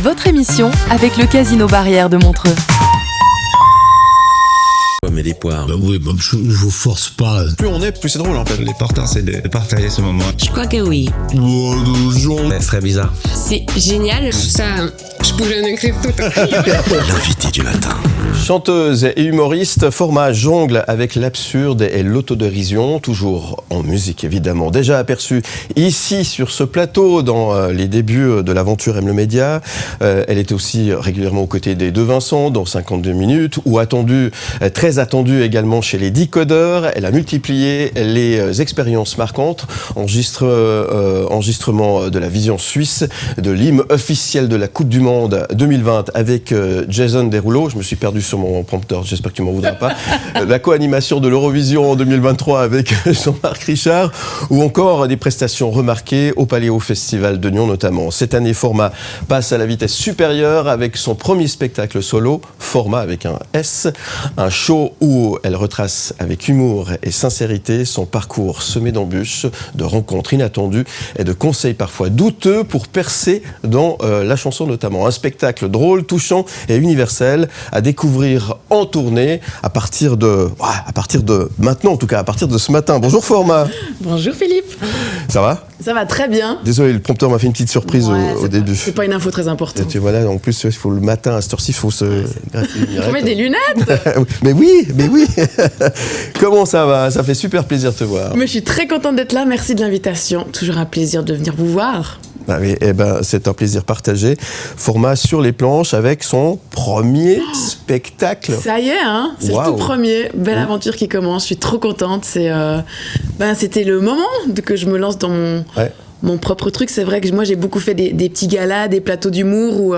votre émission avec le Casino Barrière de Montreux. Mais les poires. Oui, je vous force pas. Plus on est, plus c'est drôle en fait. L'important c'est de partager ce moment. Je crois que oui. C'est très bizarre. C'est génial. Ça, je pourrais en écrire tout. L'invité du matin. Chanteuse et humoriste, format jongle avec l'absurde et l'autodérision, toujours en musique évidemment. Déjà aperçue ici sur ce plateau dans les débuts de l'aventure Aime le Média. Elle était aussi régulièrement aux côtés des deux Vincent dans 52 minutes ou très attendue également chez les Decodeurs. Elle a multiplié les expériences marquantes. Enregistrement de la vision suisse, de l'hymne officiel de la Coupe du Monde 2020 avec Jason Derulo. Je me suis perdu sur mon prompteur, j'espère que tu m'en voudras pas. La co-animation de l'Eurovision en 2023 avec Jean-Marc Richard, ou encore des prestations remarquées au Paléo Festival de Nyon notamment. Cette année, Format passe à la vitesse supérieure avec son premier spectacle solo, Format avec un S, un show où elle retrace avec humour et sincérité son parcours semé d'embûches, de rencontres inattendues et de conseils parfois douteux pour percer dans la chanson notamment. Un spectacle drôle, touchant et universel à découvrir en tournée à partir de maintenant, en tout cas à partir de ce matin. Bonjour Format. Bonjour Philippe. Ça va ? Ça va très bien. Désolé, le prompteur m'a fait une petite surprise au début. C'est pas une info très importante. Et tu vois là, en plus, il faut le matin à cette heure-ci, il faut se... Il faut mettre des lunettes. Mais oui. Comment ça va ? Ça fait super plaisir de te voir. Mais je suis très contente d'être là. Merci de l'invitation. Toujours un plaisir de venir vous voir. Ah oui, c'est un plaisir partagé. Format sur les planches avec son premier spectacle. Ça y est, hein, c'est le tout premier. Belle aventure qui commence. Je suis trop contente. C'était le moment que je me lance dans mon propre truc. C'est vrai que moi j'ai beaucoup fait des petits galas, des plateaux d'humour où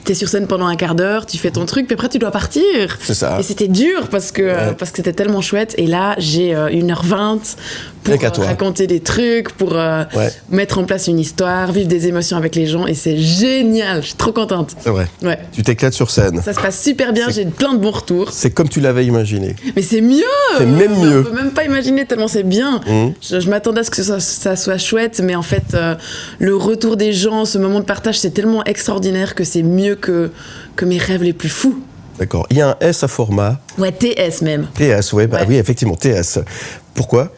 t'es sur scène pendant un quart d'heure, tu fais ton truc, puis après tu dois partir. C'est ça. Et c'était dur parce que c'était tellement chouette. Et là j'ai 1h20 pour raconter des trucs, pour mettre en place une histoire, vivre des émotions avec les gens, et c'est génial. Je suis trop contente. C'est vrai. Ouais. Tu t'éclates sur scène. Ça se passe super bien. J'ai plein de bons retours. C'est comme tu l'avais imaginé. Mais c'est mieux. C'est même mieux. On peut même pas imaginer tellement c'est bien. Je m'attendais à ce que ça soit chouette, mais en fait, le retour des gens, ce moment de partage, c'est tellement extraordinaire que c'est mieux que mes rêves les plus fous. D'accord. Il y a un S à Format. Ouais, TS même. TS, oui, effectivement, TS. Pourquoi ?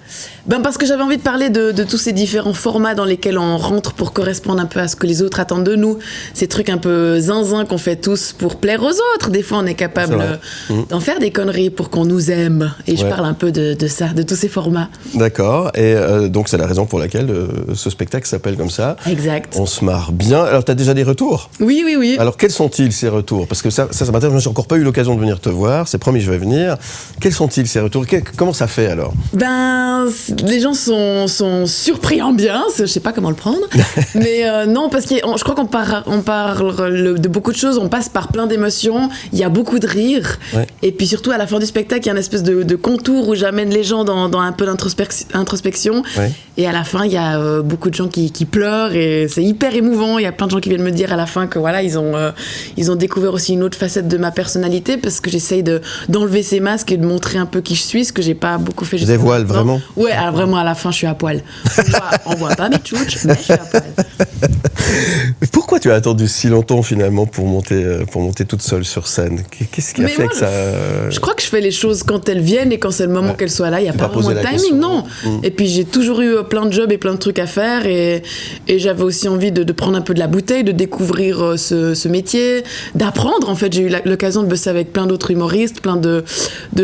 Parce que j'avais envie de parler de tous ces différents formats dans lesquels on rentre pour correspondre un peu à ce que les autres attendent de nous. Ces trucs un peu zinzin qu'on fait tous pour plaire aux autres. Des fois, on est capable d'en faire des conneries pour qu'on nous aime. Et je parle un peu de ça, de tous ces formats. D'accord. Et donc, c'est la raison pour laquelle ce spectacle s'appelle comme ça. Exact. On se marre bien. Alors, tu as déjà des retours ? Oui. Alors, quels sont-ils, ces retours ? Parce que ça m'intéresse. Moi, j'ai encore pas eu l'occasion de venir te voir. C'est promis, je vais venir. Quels sont-ils, ces retours ? Comment ça fait, alors ? Les gens sont surpris en bien, je sais pas comment le prendre, mais non, parce que je crois qu'on parle de beaucoup de choses, on passe par plein d'émotions, il y a beaucoup de rire, et puis surtout à la fin du spectacle, il y a une espèce de contour où j'amène les gens dans un peu d'introspection, et à la fin, il y a beaucoup de gens qui pleurent, et c'est hyper émouvant. Il y a plein de gens qui viennent me dire à la fin que voilà, ils ont découvert aussi une autre facette de ma personnalité, parce que j'essaye d'enlever ces masques et de montrer un peu qui je suis, ce que j'ai pas beaucoup fait jusqu'à dévoile vraiment. Ouais, alors vraiment à la fin je suis à poil. On voit pas mes tchouches, mais je suis à poil. Pourquoi tu as attendu si longtemps finalement pour monter toute seule sur scène ? Qu'est-ce qui a fait que ça... Je crois que je fais les choses quand elles viennent et quand c'est le moment qu'elles soient là. Il n'y a pas vraiment de timing, non. Et puis j'ai toujours eu plein de jobs et plein de trucs à faire, et j'avais aussi envie de prendre un peu de la bouteille, de découvrir ce métier, d'apprendre. En fait, j'ai eu l'occasion de bosser avec plein d'autres humoristes, plein de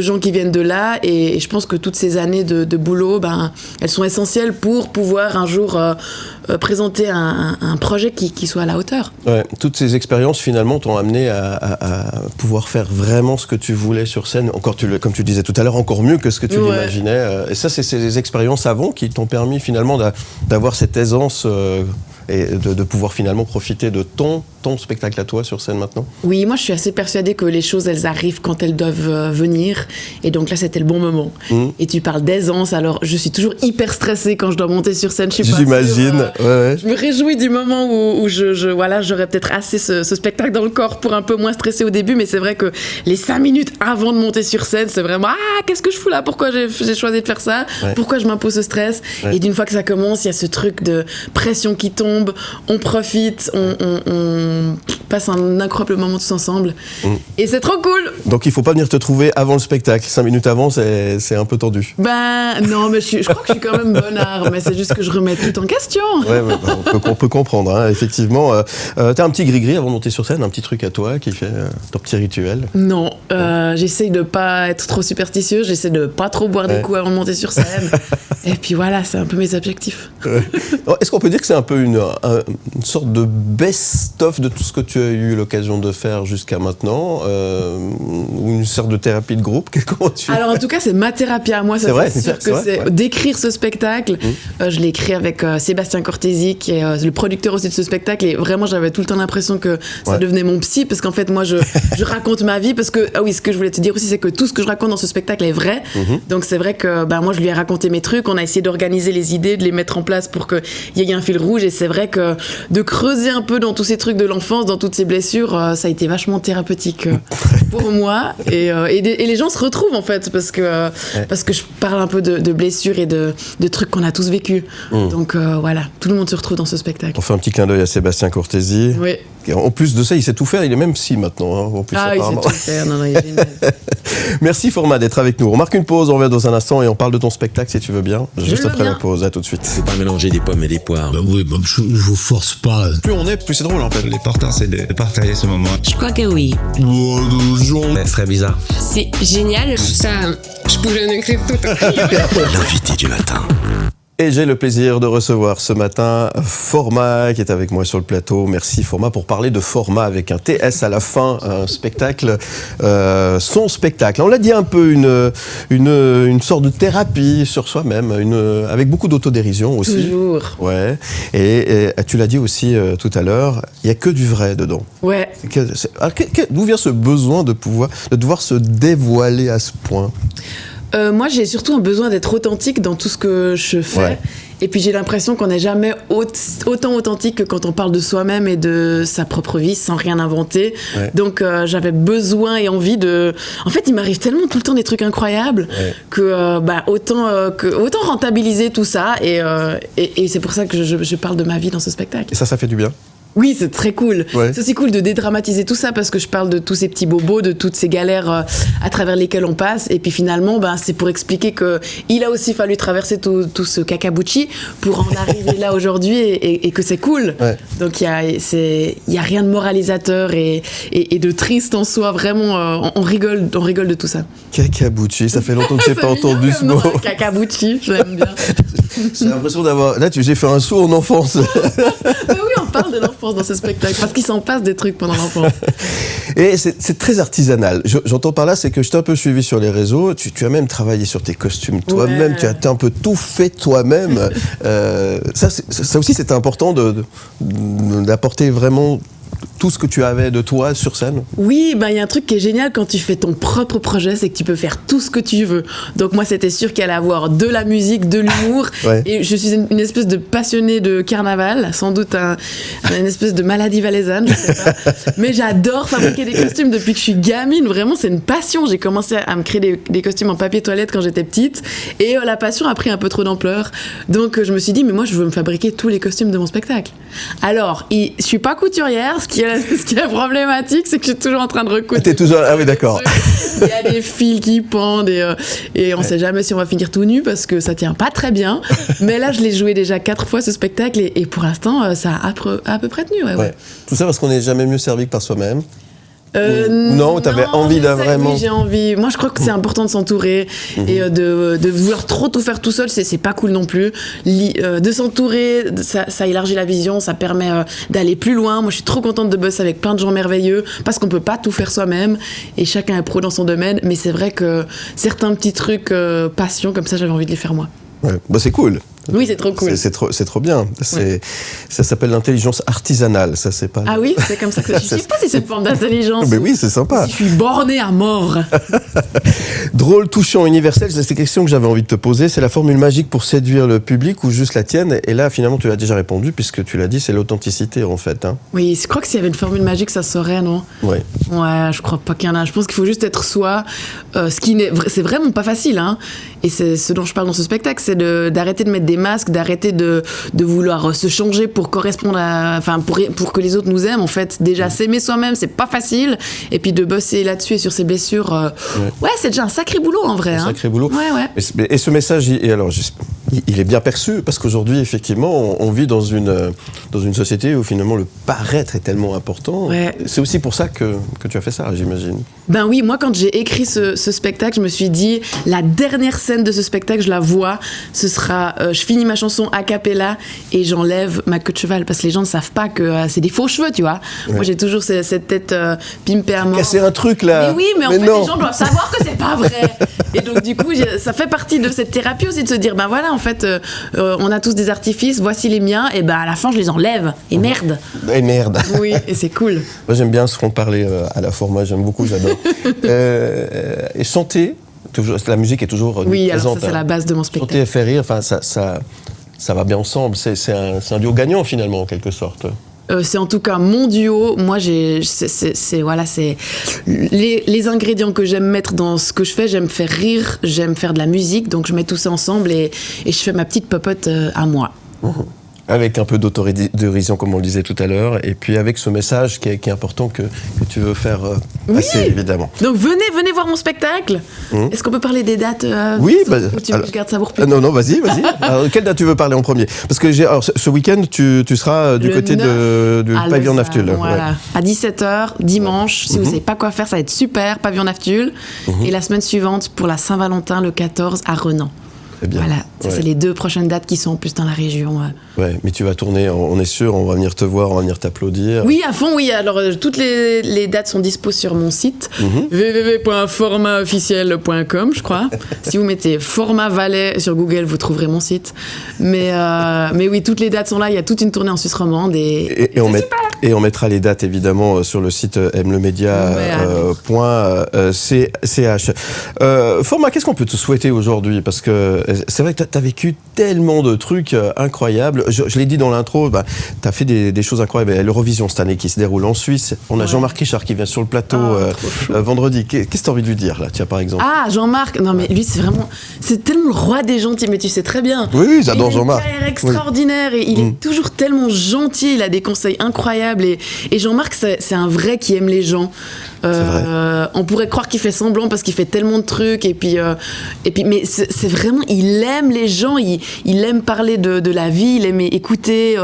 gens qui viennent de là, et je pense que toutes ces années de boulot, elles sont essentielles pour pouvoir un jour présenter un projet qui soit à la hauteur. Ouais, toutes ces expériences finalement t'ont amené à pouvoir faire vraiment ce que tu voulais sur scène, encore comme tu le disais tout à l'heure, encore mieux que ce que tu l'imaginais. Et ça, c'est ces expériences avant qui t'ont permis finalement d'avoir cette aisance et de pouvoir finalement profiter de ton spectacle à toi sur scène maintenant. Oui, moi je suis assez persuadée que les choses, elles arrivent quand elles doivent venir, et donc là c'était le bon moment. Et tu parles d'aisance, alors je suis toujours hyper stressée quand je dois monter sur scène. J'imagine. Je me réjouis du moment où j'aurais peut-être assez ce spectacle dans le corps pour un peu moins stresser au début, mais c'est vrai que les 5 minutes avant de monter sur scène, c'est vraiment qu'est-ce que je fous là, pourquoi j'ai choisi de faire ça, pourquoi je m'impose ce stress, et d'une fois que ça commence, il y a ce truc de pression qui tombe, tombe, on profite, on passe un incroyable moment tous ensemble. Et c'est trop cool. Donc il faut pas venir te trouver avant le spectacle. 5 minutes avant, c'est un peu tendu. Ben non, mais je crois que je suis quand même bonnard, mais c'est juste que je remets tout en question. Ouais, on peut comprendre, hein, effectivement. T'as un petit gris-gris avant de monter sur scène, un petit truc à toi qui fait ton petit rituel? Non, j'essaye de pas être trop superstitieuse, j'essaie de pas trop boire des coups avant de monter sur scène. Et puis voilà, c'est un peu mes objectifs. Est-ce qu'on peut dire que c'est un peu une sorte de best-of de tout ce que tu as eu l'occasion de faire jusqu'à maintenant, ou une sorte de thérapie de groupe? Alors en tout cas, c'est ma thérapie à moi, ça c'est sûr que c'est d'écrire ce spectacle. Je l'ai écrit avec Sébastien Cortési, qui est le producteur aussi de ce spectacle, et vraiment j'avais tout le temps l'impression que ça devenait mon psy, parce qu'en fait moi je raconte ma vie, parce que, ah oui, ce que je voulais te dire aussi, c'est que tout ce que je raconte dans ce spectacle est vrai. Donc c'est vrai que moi je lui ai raconté mes trucs, on a essayé d'organiser les idées, de les mettre en place pour qu'il y ait un fil rouge, et c'est vrai que de creuser un peu dans tous ces trucs de l'enfance, dans toutes ces blessures, ça a été vachement thérapeutique pour moi, et les gens se retrouvent en fait, parce que je parle un peu de blessures et de trucs qu'on a tous vécus. Donc voilà, tout le monde se retrouve dans ce spectacle. On fait un petit clin d'œil à Sébastien Cortési. Oui. En plus de ça, il sait tout faire, il est même psy maintenant. Hein, en plus, il sait tout faire, non, il est génial. Merci Format d'être avec nous. On marque une pause, on revient dans un instant et on parle de ton spectacle si tu veux bien. Juste après la pause, à tout de suite. Faut pas mélanger des pommes et des poires. Oui, je vous force pas. Plus on est, plus c'est drôle en fait. L'important c'est de partager ce moment. Je crois que oui. Mais ce serait bizarre. C'est génial. Ça, je pourrais en écrire tout. L'invité du matin. Et j'ai le plaisir de recevoir ce matin Format qui est avec moi sur le plateau. Merci Format pour parler de Format avec un TS à la fin, un spectacle, son spectacle. On l'a dit un peu, une sorte de thérapie sur soi-même, avec beaucoup d'autodérision aussi. Toujours. Ouais. Et tu l'as dit aussi tout à l'heure, il n'y a que du vrai dedans. Ouais. D'où vient ce besoin de devoir se dévoiler à ce point? Moi, j'ai surtout un besoin d'être authentique dans tout ce que je fais. Ouais. Et puis j'ai l'impression qu'on n'est jamais autant authentique que quand on parle de soi-même et de sa propre vie sans rien inventer. Ouais. Donc j'avais besoin et envie de... En fait, il m'arrive tellement tout le temps des trucs incroyables que autant rentabiliser tout ça. Et c'est pour ça que je parle de ma vie dans ce spectacle. Et ça fait du bien? Oui, c'est très cool. Ouais. C'est aussi cool de dédramatiser tout ça parce que je parle de tous ces petits bobos, de toutes ces galères à travers lesquelles on passe. Et puis finalement, c'est pour expliquer qu'il a aussi fallu traverser tout ce cacabuchi pour en arriver là aujourd'hui et que c'est cool. Ouais. Donc il y a rien de moralisateur et de triste en soi. Vraiment, on rigole de tout ça. Cacabuchi, ça fait longtemps que j'ai pas entendu ce mot. Cacabuchi, j'aime bien. J'ai l'impression d'avoir... Là, j'ai fait un saut en enfance. Mais oui, on parle de l'enfance dans ce spectacle, parce qu'il s'en passe des trucs pendant l'enfance. Et c'est très artisanal. J'entends par là, c'est que je t'ai un peu suivi sur les réseaux, tu as même travaillé sur tes costumes toi-même, tu as un peu tout fait toi-même. Ça aussi, c'était important d'apporter vraiment tout ce que tu avais de toi sur scène. Oui, il y a un truc qui est génial quand tu fais ton propre projet, c'est que tu peux faire tout ce que tu veux. Donc moi, c'était sûr qu'il allait avoir de la musique, de l'humour. Ouais. Et je suis une espèce de passionnée de carnaval, sans doute une espèce de maladie valaisanne, je sais pas. Mais j'adore fabriquer des costumes depuis que je suis gamine. Vraiment, c'est une passion. J'ai commencé à me créer des costumes en papier toilette quand j'étais petite. Et la passion a pris un peu trop d'ampleur. Donc je me suis dit, mais moi, je veux me fabriquer tous les costumes de mon spectacle. Alors, je suis pas couturière, ce qui est problématique, c'est que je suis toujours en train de recoudre. T'es toujours... Ah oui, d'accord. Il y a des fils qui pendent et on sait jamais si on va finir tout nu parce que ça tient pas très bien. Mais là, je l'ai joué déjà 4 fois ce spectacle et pour l'instant, ça a à peu près tenu. Ouais. Tout ça parce qu'on n'est jamais mieux servi que par soi-même. Non, t'avais envie d'un vraiment... Oui, j'ai envie. Moi, je crois que c'est important de s'entourer et de vouloir trop tout faire tout seul, c'est pas cool non plus. De s'entourer, ça élargit la vision, ça permet d'aller plus loin. Moi, je suis trop contente de bosser avec plein de gens merveilleux parce qu'on peut pas tout faire soi-même et chacun est pro dans son domaine. Mais c'est vrai que certains petits trucs passion comme ça, j'avais envie de les faire moi. Ouais. C'est cool. Oui, c'est trop cool. C'est trop bien. Ça s'appelle l'intelligence artisanale. Ça, c'est pas... Ah oui, c'est comme ça que je sais pas si c'est une forme d'intelligence. Mais oui, c'est sympa. Si je suis bornée à mort. Drôle, touchant, universel, c'est une question que j'avais envie de te poser. C'est la formule magique pour séduire le public ou juste la tienne? Et là, finalement, tu l'as déjà répondu puisque tu l'as dit, c'est l'authenticité en fait. Hein. Oui, je crois que s'il y avait une formule magique, ça saurait, non? Ouais. Ouais, je crois pas qu'il y en a. Je pense qu'il faut juste être soi. C'est vraiment pas facile, hein. Et c'est ce dont je parle dans ce spectacle, c'est d'arrêter de mettre des masques, d'arrêter de vouloir se changer pour correspondre pour que les autres nous aiment. En fait, déjà s'aimer soi-même, c'est pas facile. Et puis de bosser là-dessus et sur ses blessures, c'est déjà un sacré boulot en vrai. Un sacré boulot. Ouais. Et ce message, il est bien perçu parce qu'aujourd'hui, effectivement, on vit dans une société où finalement le paraître est tellement important. Ouais. C'est aussi pour ça que tu as fait ça, j'imagine. Ben oui, moi quand j'ai écrit ce spectacle, je me suis dit, la dernière scène de ce spectacle, je la vois, ce sera, je finis ma chanson a cappella et j'enlève ma queue de cheval parce que les gens ne savent pas que c'est des faux cheveux, tu vois. Ouais. Moi j'ai toujours cette tête pimpée à mort. Casser un truc là. Mais oui, mais en fait les gens doivent savoir que c'est pas vrai. Et donc du coup, ça fait partie de cette thérapie aussi de se dire, ben voilà, en fait, on a tous des artifices, voici les miens, et ben à la fin je les enlève. Et merde. Et merde. Oui, et c'est cool. Moi j'aime bien ce qu'on parlait à la Forma, j'aime beaucoup, j'adore. Et chanter, la musique est toujours présente. Oui, alors ça c'est la base de mon spectacle. Chanter et faire rire, enfin ça va bien ensemble. C'est un duo gagnant finalement en quelque sorte. C'est en tout cas mon duo. Moi, c'est les ingrédients que j'aime mettre dans ce que je fais. J'aime faire rire, j'aime faire de la musique, donc je mets tout ça ensemble et je fais ma petite popote à moi. Avec un peu d'autodérision, comme on le disait tout à l'heure, et puis avec ce message qui est important que tu veux faire passer, évidemment. Donc venez voir mon spectacle. Est-ce qu'on peut parler des dates Oui, ou tu gardes ça pour plus Non, vas-y. Alors, quelle date tu veux parler en premier? Parce que ce week-end, tu seras du côté du Pavillon Naftul. Voilà, à 17h, dimanche. Si vous ne savez pas quoi faire, ça va être super, Pavillon Naftul. Et la semaine suivante, pour la Saint-Valentin, le 14, à Renan. Bien. Voilà, ça c'est les 2 prochaines dates qui sont en plus dans la région. Ouais, mais tu vas tourner, on est sûr, on va venir te voir, on va venir t'applaudir. Oui, à fond, oui. Alors, toutes les dates sont dispo sur mon site, www.formatofficiel.com, je crois. Si vous mettez Format Valais sur Google, vous trouverez mon site. Mais oui, toutes les dates sont là, il y a toute une tournée en Suisse romande et on mettra les dates évidemment sur le site mlemedia.ch. Format, qu'est-ce qu'on peut te souhaiter aujourd'hui? Parce que c'est vrai que tu as vécu tellement de trucs incroyables. Je l'ai dit dans l'intro, tu as fait des choses incroyables. Il y a l'Eurovision cette année qui se déroule en Suisse. On a Jean-Marc Richard qui vient sur le plateau vendredi. Qu'est-ce que tu as envie de lui dire là, tiens, par exemple? Ah, Jean-Marc, non mais lui c'est tellement le roi des gentils, mais tu sais très bien. Oui, j'adore Jean-Marc. Il a une carrière extraordinaire et il est toujours tellement gentil, il a des conseils incroyables et Jean-Marc c'est un vrai qui aime les gens. On pourrait croire qu'il fait semblant parce qu'il fait tellement de trucs et puis mais c'est vraiment, il aime les gens, il aime parler de la vie, il aime écouter,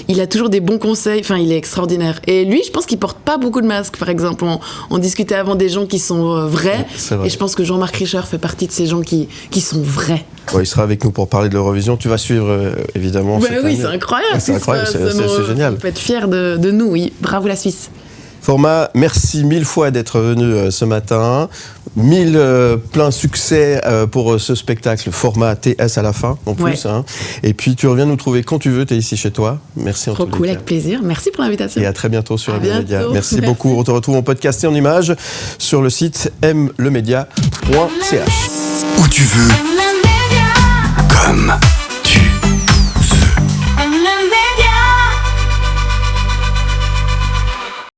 il a toujours des bons conseils, enfin il est extraordinaire. Et lui, je pense qu'il porte pas beaucoup de masques, par exemple. On discutait avant des gens qui sont vrais, et je pense que Jean-Marc Richard fait partie de ces gens qui sont vrais. Ouais, il sera avec nous pour parler de l'Eurovision. Tu vas suivre évidemment. Oui, c'est incroyable. C'est incroyable, c'est génial. Vous pouvez être fiers de nous, oui. Bravo la Suisse. Format, merci 1000 fois d'être venu ce matin. 1000 plein succès pour ce spectacle. Format TS à la fin, en plus. Hein. Et puis, tu reviens nous trouver quand tu veux. Tu es ici chez toi. Merci en tout cas. Trop cool, avec plaisir. Merci pour l'invitation. Et à très bientôt sur mlemedia. Merci beaucoup. On te retrouve en podcast et en images sur le site mlemedia.ch. Où tu veux. Comme.